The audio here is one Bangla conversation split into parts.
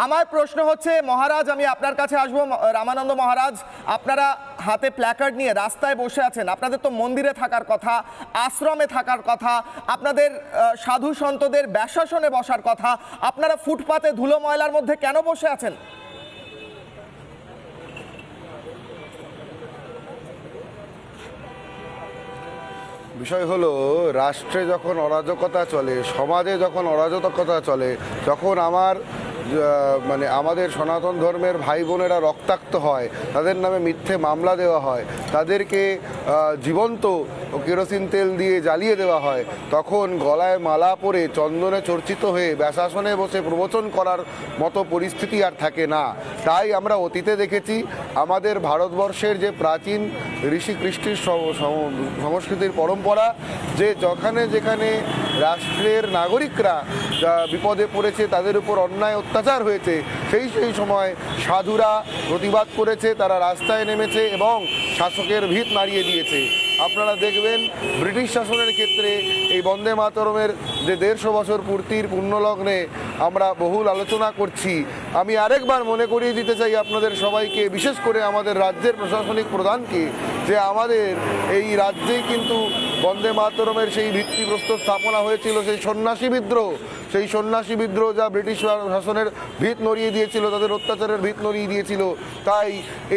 আমার প্রশ্ন হচ্ছে মহারাজ, আমি আপনার কাছে আসবো। রামানন্দ মহারাজ, আপনারা হাতে প্ল্যাকার্ড নিয়ে রাস্তায় বসে আছেন, আপনাদের তো মন্দিরে থাকার কথা, আশ্রমে থাকার কথা, আপনাদের সাধু সন্তদের ব্যাসাসনে বসার কথা, আপনারা ফুটপাতে ধুলো ময়লার মধ্যে কেন বসে আছেন? বিষয় হলো, রাষ্ট্রে যখন অরাজকতা চলে, সমাজে যখন অরাজকতা চলে, যখন আমাদের সনাতন ধর্মের ভাই বোনেরা রক্তাক্ত হয়, তাদের নামে মিথ্যে মামলা দেওয়া হয়, তাদেরকে জীবন্ত কেরোসিন তেল দিয়ে জ্বালিয়ে দেওয়া হয়, তখন গলায় মালা পরে চন্দনে চর্চিত হয়ে ব্যাসাসনে বসে প্রবচন করার মতো পরিস্থিতি আর থাকে না। তাই আমরা অতীতে দেখেছি আমাদের ভারতবর্ষের যে প্রাচীন ঋষি কৃষ্টির সংস্কৃতির পরম্পরা, যে যেখানে রাষ্ট্রের নাগরিকরা বিপদে পড়েছে, তাদের উপর অন্যায় অত্যাচার হয়েছে, সেই সময় সাধুরা প্রতিবাদ করেছে, তারা রাস্তায় নেমেছে এবং শাসকের ভিত নাড়িয়ে দিয়েছে। আপনারা দেখবেন ব্রিটিশ শাসনের ক্ষেত্রে এই বন্দে মাতরমের যে 150 বছর পূর্তির পুণ্যলগ্নে আমরা বহুল আলোচনা করছি। আমি আরেকবার মনে করিয়ে দিতে চাই আপনাদের সবাইকে, বিশেষ করে আমাদের রাজ্যের প্রশাসনিক প্রধানকে, যে আমাদের এই রাজ্যেই কিন্তু বন্দে মাতরমের সেই ভিত্তিপ্রস্তর স্থাপনা হয়েছিল, সেই সন্ন্যাসী বিদ্রোহ যা ব্রিটিশ শাসনের ভিত নড়িয়ে দিয়েছিল, তাদের অত্যাচারের ভিত নড়িয়ে দিয়েছিল। তাই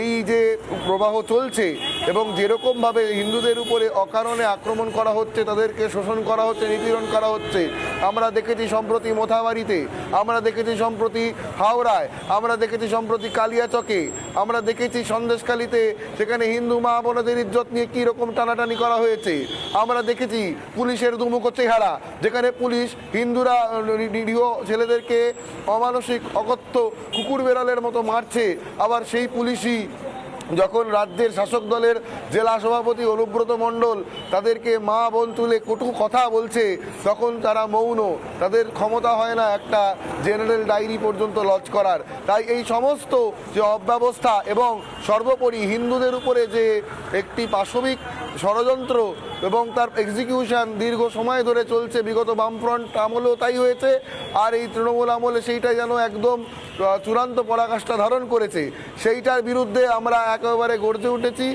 এই যে প্রবাহ চলছে এবং যেরকমভাবে হিন্দুদের উপরে অকারণে আক্রমণ করা হচ্ছে, তাদেরকে শোষণ করা হচ্ছে, নিপীড়ন করা হচ্ছে, আমরা দেখেছি সম্প্রতি মোথাবাড়িতে, আমরা দেখেছি সম্প্রতি হাওড়ায়, আমরা দেখেছি সম্প্রতি কালিয়াচকে, আমরা দেখেছি সন্দেশখালিতে, সেখানে হিন্দু মা বোনদের ইজ্জত নিয়ে কী রকম টানাটানি করা হয়েছে। আমরা দেখেছি পুলিশের দুমুখো চেহারা, যেখানে পুলিশ হিন্দুরা নিরীহ ছেলেদেরকে অমানসিক অকথ্য কুকুর বেড়ালের মতো মারছে, আবার সেই পুলিশই যখন রাজ্যের শাসক দলের জেলা সভাপতি অনুব্রত মণ্ডল তাদেরকে মা বোন তুলে কটু কথা বলছে, তখন তারা মৌন, তাদের ক্ষমতা হয় না একটা জেনারেল ডায়েরি পর্যন্ত লঞ্চ করার। তাই এই সমস্ত যে অব্যবস্থা এবং সর্বোপরি হিন্দুদের উপরে যে একটি পাশবিক ষড়যন্ত্র এবং তার এক্সিকিউশন দীর্ঘ সময় ধরে চলছে, বিগত বামফ্রন্ট আমলেও তাই হয়েছে, আর এই তৃণমূল আমলে সেইটা যেন একদম চূড়ান্ত পরাকাষ্ঠা ধারণ করেছে, সেইটার বিরুদ্ধে আমরা একেবারে গর্জে উঠেছি।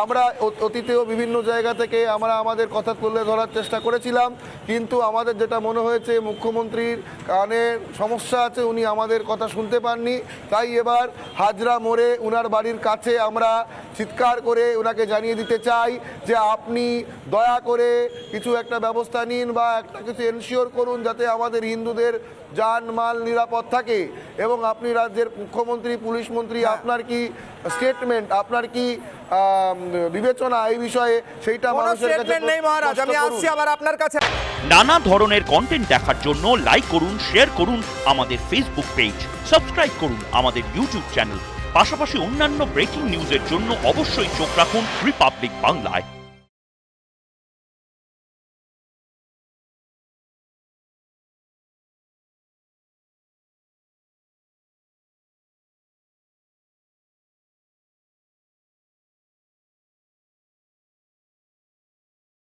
আমরা অতীতেও বিভিন্ন জায়গা থেকে আমরা আমাদের কথা তুলে ধরার চেষ্টা করেছিলাম, কিন্তু আমাদের যেটা মনে হয়েছে মুখ্যমন্ত্রীর কানে সমস্যা আছে, উনি আমাদের কথা শুনতে পাননি। তাই এবার হাজরা মোড়ে উনার বাড়ির কাছে আমরা চিৎকার করে ওনাকে জানিয়ে দিতে চাই যে আপনি দয়া করে কিছু একটা ব্যবস্থা নিন বা একটা কিছু এনশিওর করুন যাতে আমাদের হিন্দুদের যান মাল নিরাপদ থাকে। এবং আপনি রাজ্যের মুখ্যমন্ত্রী, পুলিশ মন্ত্রী, আপনার কি স্টেটমেন্ট, আপনার কি বিবেচনা এই বিষয়ে, সেইটা মানুষের কাছে নেই মহারাজ। আমি আসছি আবার আপনার কাছে। নানা ধরনের কন্টেন্ট দেখার জন্য লাইক করুন, শেয়ার করুন আমাদের ফেসবুক পেজ, সাবস্ক্রাইব করুন আমাদের ইউটিউব চ্যানেল। পাশাপাশি অন্যান্য ব্রেকিং নিউজের জন্য অবশ্যই চোখ রাখুন রিপাবলিক বাংলায়।